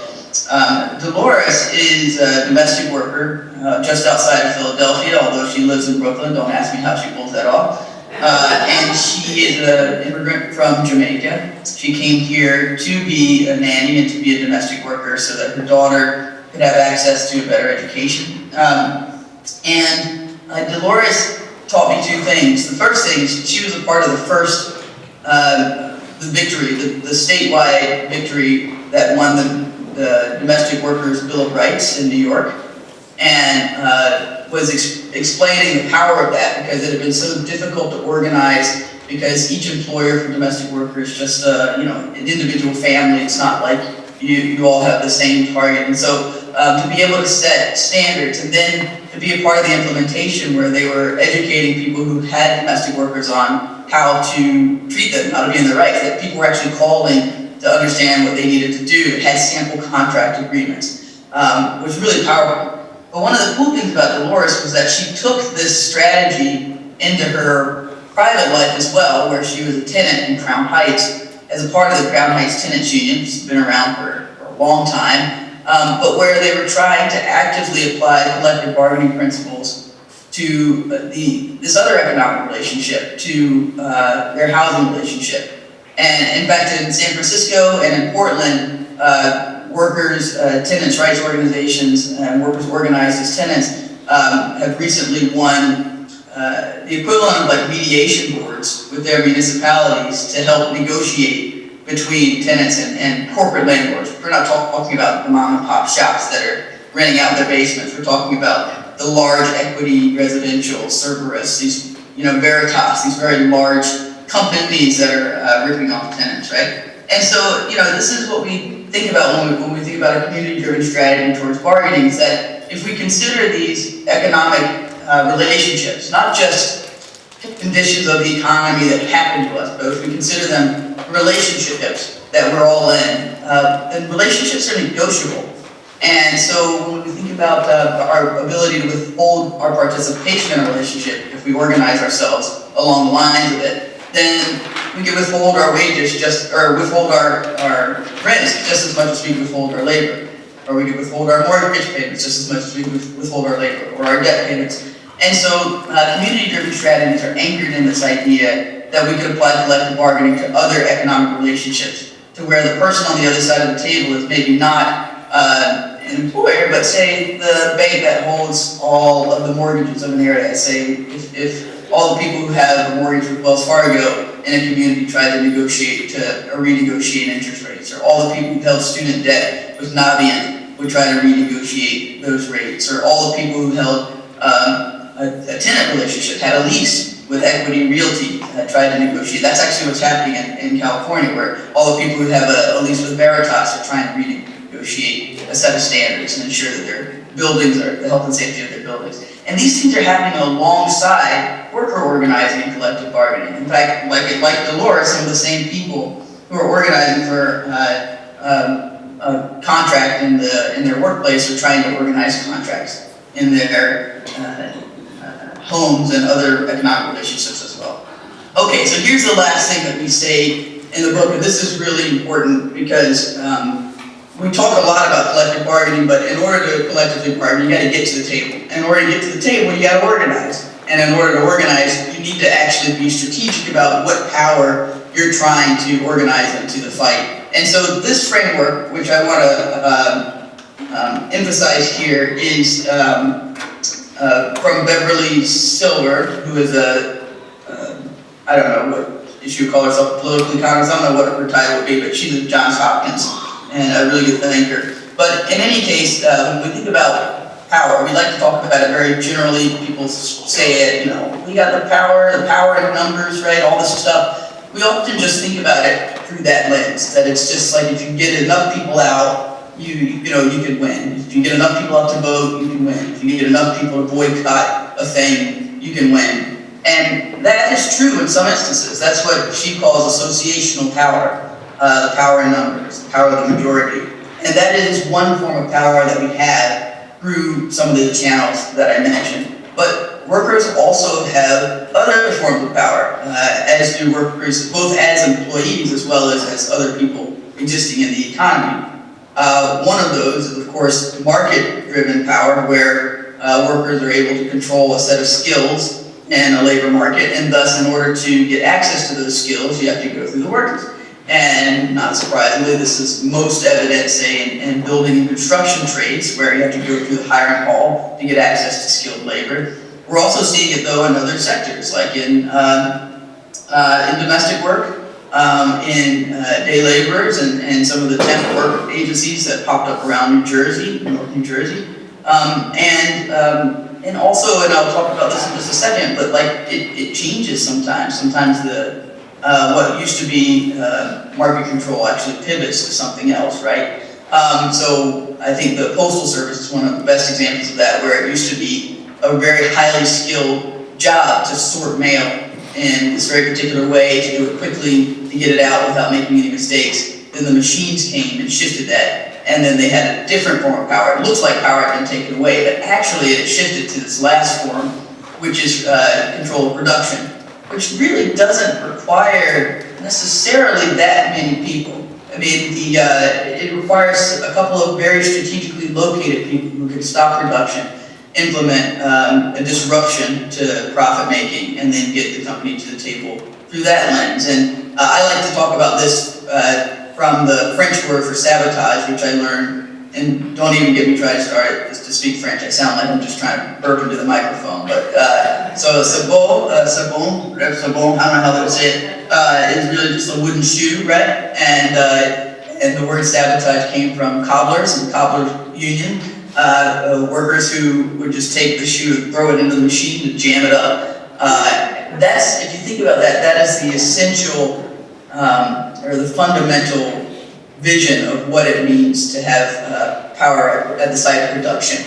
Dolores is a domestic worker just outside of Philadelphia, although she lives in Brooklyn. Don't ask me how she pulls that off. And she is an immigrant from Jamaica. She came here to be a nanny and to be a domestic worker so that her daughter could have access to a better education. Dolores taught me two things. The first thing is she was a part of the first the victory, the statewide victory that won the Domestic Workers Bill of Rights in New York, and was explaining the power of that because it had been so difficult to organize because each employer for domestic workers just an individual family. It's not like you all have the same target, and so to be able to set standards and then to be a part of the implementation where they were educating people who had domestic workers on how to treat them, how to be in their rights, that people were actually calling to understand what they needed to do, had sample contract agreements, was really powerful. But one of the cool things about Dolores was that she took this strategy into her private life as well, where she was a tenant in Crown Heights as a part of the Crown Heights Tenants Union. She's been around for a long time, but where they were trying to actively apply collective bargaining principles to this other economic relationship, to their housing relationship. And in fact, in San Francisco and in Portland, workers, tenants' rights organizations, and workers organized as tenants have recently won the equivalent of like mediation boards with their municipalities to help negotiate between tenants and corporate landlords. We're not talking about the mom and pop shops that are renting out their basements. We're talking about the large equity residential, Cerberus, these, Veritas, these very large companies that are ripping off tenants, right? And so, this is what we think about when we think about a community-driven strategy towards bargaining, is that if we consider these economic relationships, not just conditions of the economy that happen to us, but if we consider them relationships that we're all in, then relationships are negotiable. And so when we think about our ability to withhold our participation in a relationship, if we organize ourselves along the lines of it, then we can withhold our wages withhold our rent just as much as we withhold our labor. Or we can withhold our mortgage payments just as much as we withhold our labor, or our debt payments. And so community-driven strategies are anchored in this idea that we could apply collective bargaining to other economic relationships, to where the person on the other side of the table is maybe not an employer, but say the bank that holds all of the mortgages of an area. Say if all the people who have a mortgage with Wells Fargo in a community try to negotiate or renegotiate interest rates, or all the people who held student debt with Navient would try to renegotiate those rates, or all the people who held a tenant relationship, had a lease with Equity Realty, try to negotiate. That's actually what's happening in California, where all the people who have a lease with Veritas are trying to renegotiate a set of standards and ensure that their buildings are, the health and safety of their buildings. And these things are happening alongside worker organizing and collective bargaining. In fact, like Dolores, some of the same people who are organizing for a contract in their workplace are trying to organize contracts in their homes and other economic relationships as well. Okay, so here's the last thing that we say in the book, and this is really important because we talk a lot about collective bargaining, but in order to collectively bargain, you got to get to the table. In order to get to the table, you got to organize. And in order to organize, you need to actually be strategic about what power you're trying to organize into the fight. And so this framework, which I want to emphasize here, is from Beverly Silver, who is I don't know what she would call herself, a political economist. I don't know what her title would be, but she's at Johns Hopkins and a really good thinker. But in any case, when we think about power, we like to talk about it very generally. People say it, you know, we got the power in numbers, right? All this stuff. We often just think about it through that lens, that it's just like if you get enough people out, you can win. If you get enough people out to vote, you can win. If you get enough people to boycott a thing, you can win. And that is true in some instances. That's what she calls associational power, the power in numbers, the power of the majority. And that is one form of power that we have through some of the channels that I mentioned. But workers also have other forms of power, as do workers, both as employees as well as other people existing in the economy. One of those is, of course, market-driven power, where workers are able to control a set of skills in a labor market, and thus, in order to get access to those skills, you have to go through the workers. And not surprisingly, this is most evident, say, in building and construction trades, where you have to go through the hiring hall to get access to skilled labor. We're also seeing it, though, in other sectors, like in domestic work, in day laborers, and some of the temp work agencies that popped up around New Jersey, North New Jersey, and also, and I'll talk about this in just a second, but like it changes sometimes. Sometimes the what used to be market control actually pivots to something else, right? So I think the Postal Service is one of the best examples of that, where it used to be a very highly skilled job to sort mail in this very particular way, to do it quickly, to get it out without making any mistakes. Then the machines came and shifted that. And then they had a different form of power. It looks like power had been taken away, but actually it shifted to this last form, which is control of production, which really doesn't require necessarily that many people. I mean, it requires a couple of very strategically located people who can stop production, implement a disruption to profit making, and then get the company to the table through that lens. And I like to talk about this from the French word for sabotage, which I learned, and don't even get me try to start to speak French. I sound like I'm just trying to burp into the microphone. But so sabot, I don't know how to say it, is really just a wooden shoe, right? And the word sabotage came from cobblers and cobblers union, workers who would just take the shoe and throw it into the machine to jam it up. That's, if you think about that, that is the essential or the fundamental vision of what it means to have power at the site of production.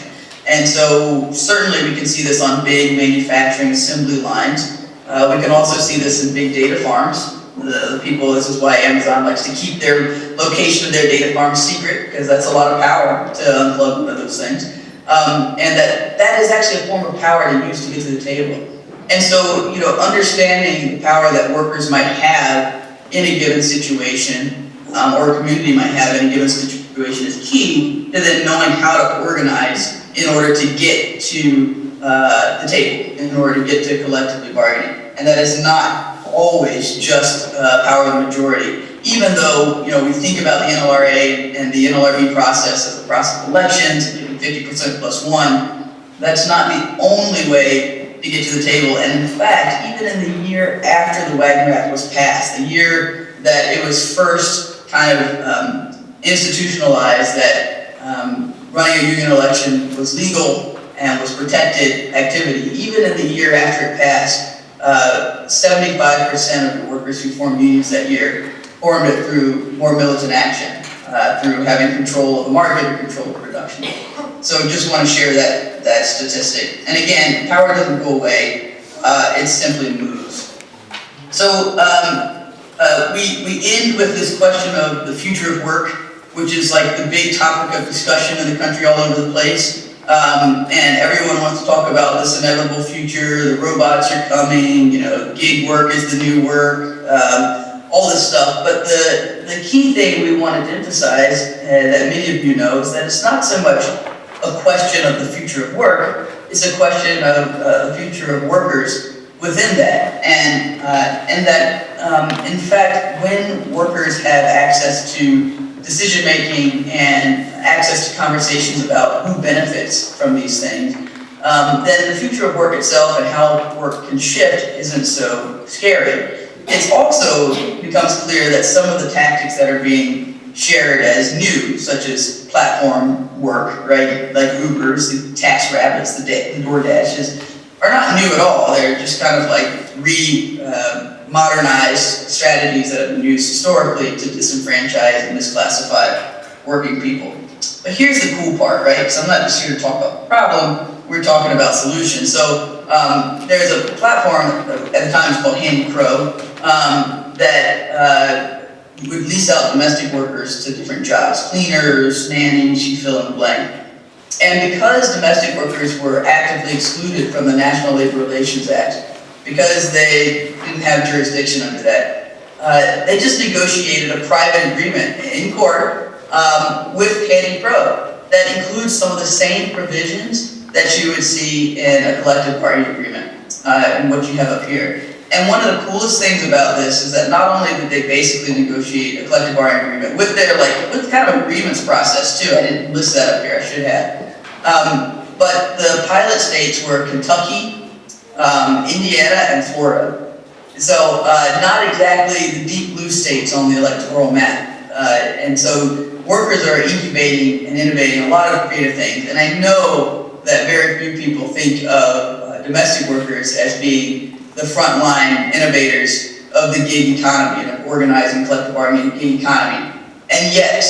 And so certainly we can see this on big manufacturing assembly lines. We can also see this in big data farms. The people, this is why Amazon likes to keep their location of their data farms secret, because that's a lot of power to unplug one of those things. And that is actually a form of power to use to get to the table. And so, understanding the power that workers might have in a given situation, or a community might have in a given situation, is key to then knowing how to organize in order to get to the table, in order to get to collectively bargaining. And that is not always just power of the majority. Even though, we think about the NLRA and the NLRB process as the process of elections, and getting 50% plus one, that's not the only way to get to the table. And in fact, even in the year after the Wagner Act was passed, the year that it was first kind of institutionalized that running a union election was legal and was protected activity, even in the year after it passed, 75% of the workers who formed unions that year formed it through more militant action, through having control of the market or control of production. So just want to share that statistic. And again, power doesn't go away, it simply moves. So we end with this question of the future of work, which is like the big topic of discussion in the country all over the place. And everyone wants to talk about this inevitable future, the robots are coming, you know, gig work is the new work, all this stuff. But the key thing we wanted to emphasize, that many of you know, is that it's not so much a question of the future of work, it's a question of the future of workers within that. And that, in fact, when workers have access to decision making and access to conversations about who benefits from these things, then the future of work itself and how work can shift isn't so scary. It's also becomes clear that some of the tactics that are being shared as new, such as platform work, right, like Ubers, the Task Rabbits, the DoorDashes, are not new at all. They're just kind of like modernized strategies that have been used historically to disenfranchise and misclassify working people. But here's the cool part, right? Because I'm not just here to talk about the problem, we're talking about solutions. So there's a platform at the time called Handy Crow that would lease out domestic workers to different jobs, cleaners, nannies, you fill in the blank. And because domestic workers were actively excluded from the National Labor Relations Act, because they didn't have jurisdiction under that, they just negotiated a private agreement in court with Handy Crow that includes some of the same provisions that you would see in a collective bargaining agreement, and what you have up here. And one of the coolest things about this is that not only did they basically negotiate a collective bargaining agreement with their, with kind of a grievance process too, I didn't list that up here, I should have. But the pilot states were Kentucky, Indiana, and Florida. So not exactly the deep blue states on the electoral map. And so workers are incubating and innovating a lot of creative things. And I know that very few people think of domestic workers as being the frontline innovators of the gig economy and of organizing collective bargaining in the gig economy. And yet,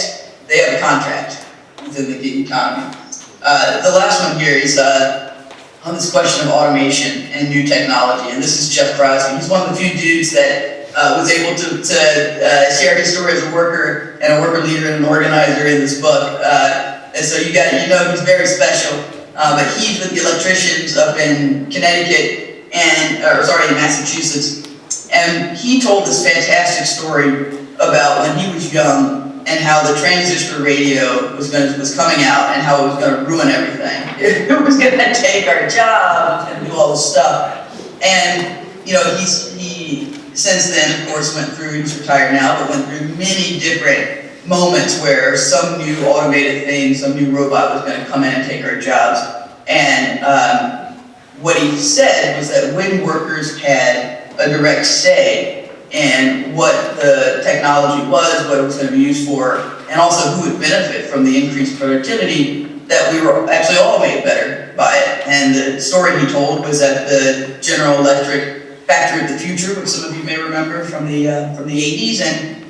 they have a contract within the gig economy. The last one here is on this question of automation and new technology. And this is Jeff Crosby. He's one of the few dudes that was able to share his story as a worker and a worker leader and an organizer in this book. And so you know he's very special. But he's with the electricians up in Connecticut, in Massachusetts. And he told this fantastic story about when he was young and how the transistor radio was coming out and how it was going to ruin everything. It was going to take our jobs and do all this stuff. And, you know, he since then, of course, he's retired now, but went through many different moments where some new automated thing, some new robot was going to come in and take our jobs. And what he said was that when workers had a direct say in what the technology was, what it was going to be used for, and also who would benefit from the increased productivity, that we were actually all made better by it. And the story he told was at the General Electric Factory of the Future, which some of you may remember from the 80s, and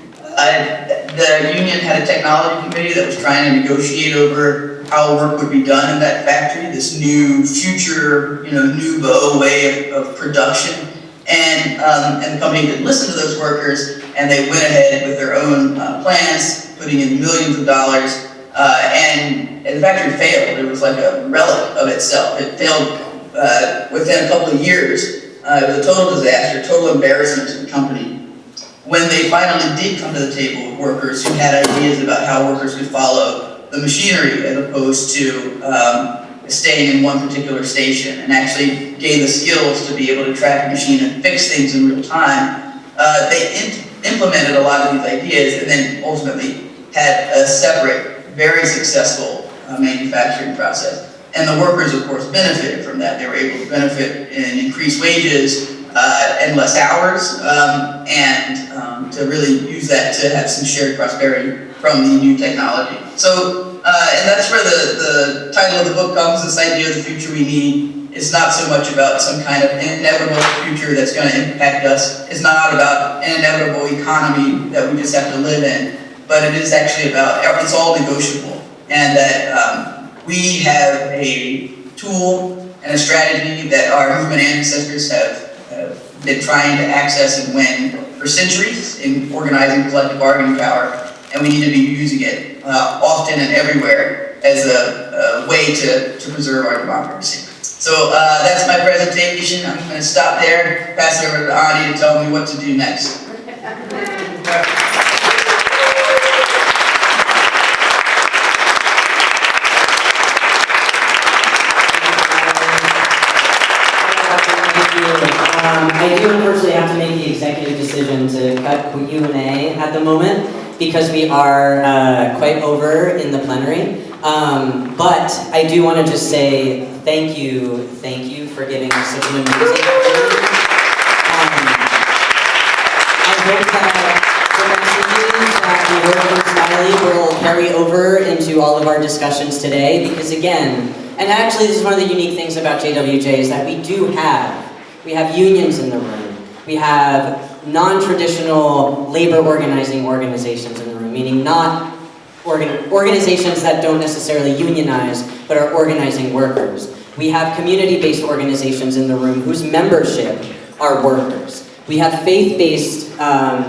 the union had a technology committee that was trying to negotiate over how work would be done in that factory, this new future, nouveau way of production. And the company didn't listen to those workers, and they went ahead with their own plans, putting in millions of dollars, and the factory failed. It was like a relic of itself. It failed within a couple of years. It was a total disaster, total embarrassment to the company. When they finally did come to the table with workers who had ideas about how workers could follow the machinery as opposed to staying in one particular station and actually gain the skills to be able to track a machine and fix things in real time, they implemented a lot of these ideas and then ultimately had a separate, very successful manufacturing process. And the workers, of course, benefited from that. They were able to benefit in increased wages and less hours, and to really use that to have some shared prosperity from the new technology. So, and that's where the title of the book comes, this idea of the future we need. It's not so much about some kind of inevitable future that's going to impact us. It's not about an inevitable economy that we just have to live in, but it is actually about, it's all negotiable. And that we have a tool and a strategy that our human ancestors have been trying to access and win for centuries in organizing collective bargaining power, and we need to be using it often and everywhere as a way to preserve our democracy. So that's my presentation. I'm going to stop there, pass it over to Ani to tell me what to do next. I do unfortunately have to make the executive decision to cut Q&A at the moment because we are quite over in the plenary. But I do want to just say thank you for giving us such an amazing I hope that the work from Smiley will carry over into all of our discussions today because again, and actually this is one of the unique things about JWJ is that we have unions in the room. We have non-traditional labor organizing organizations in the room, meaning not organizations that don't necessarily unionize, but are organizing workers. We have community-based organizations in the room whose membership are workers. We have faith-based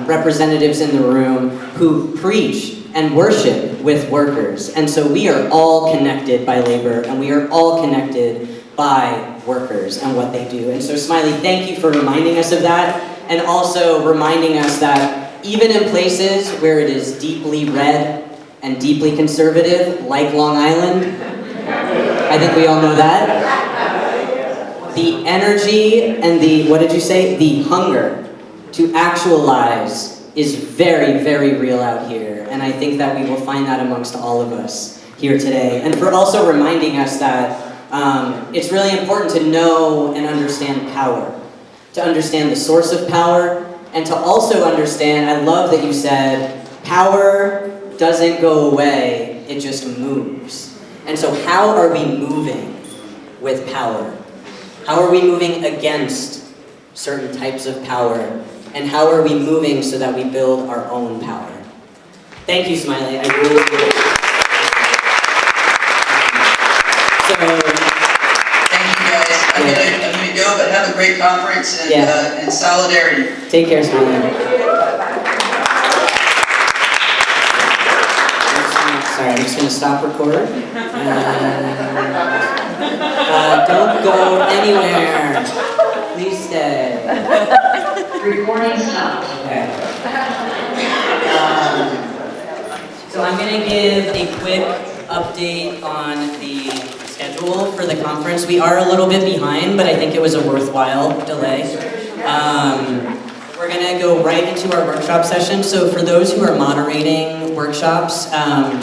representatives in the room who preach and worship with workers. And so we are all connected by labor, and we are all connected by workers and what they do. And so Smiley, thank you for reminding us of that, and also reminding us that even in places where it is deeply red and deeply conservative, like Long Island, I think we all know that, the energy and the, what did you say? The hunger to actualize is very, very real out here. And I think that we will find that amongst all of us here today. And for also reminding us that it's really important to know and understand power, to understand the source of power, and to also understand, I love that you said, power doesn't go away, it just moves. And so how are we moving with power? How are we moving against certain types of power? And how are we moving so that we build our own power? Thank you, Smiley. I really appreciate it. Thank you, guys. I'm gonna go, but have a great conference and solidarity. Take care, Smiley. Sorry, I'm just going to stop record. Don't go anywhere. Please stay. Recording stopped. Okay. So I'm going to give a quick update on the schedule for the conference. We are a little bit behind, but I think it was a worthwhile delay. We're going to go right into our workshop session. So for those who are moderating workshops,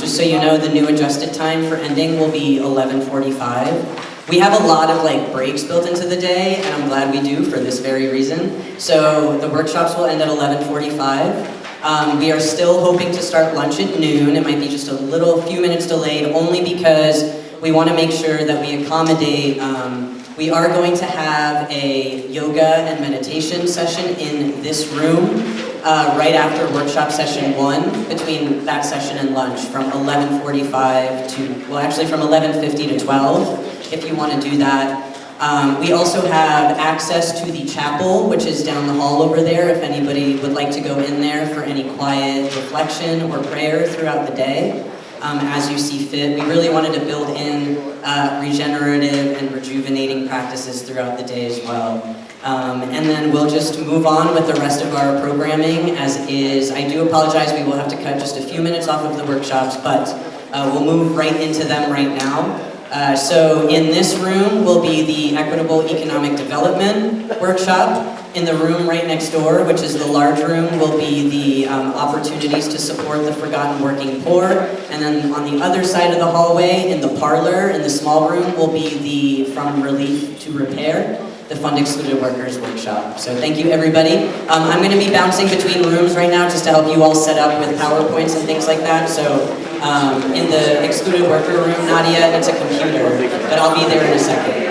just so you know, the new adjusted time for ending will be 11:45. We have a lot of breaks built into the day, and I'm glad we do for this very reason. So the workshops will end at 11:45. We are still hoping to start lunch at noon. It might be just a few minutes delayed, only because we want to make sure that we accommodate. We are going to have a yoga and meditation session in this room right after workshop session 1, between that session and lunch, from 11:45 to, well, actually from 11:50 to 12, if you want to do that. We also have access to the chapel, which is down the hall over there, if anybody would like to go in there for any quiet reflection or prayer throughout the day. As you see fit. We really wanted to build in regenerative and rejuvenating practices throughout the day as well. And then we'll just move on with the rest of our programming as is. I do apologize, we will have to cut just a few minutes off of the workshops, but we'll move right into them right now. So in this room will be the Equitable Economic Development workshop. In the room right next door, which is the large room, will be the opportunities to support the forgotten working poor. And then on the other side of the hallway, in the parlor, in the small room, will be the From Relief to Repair, the Fund Excluded Workers workshop. So thank you, everybody. I'm going to be bouncing between rooms right now just to help you all set up with PowerPoints and things like that. So in the excluded worker room, Nadia, it's a computer, but I'll be there in a second.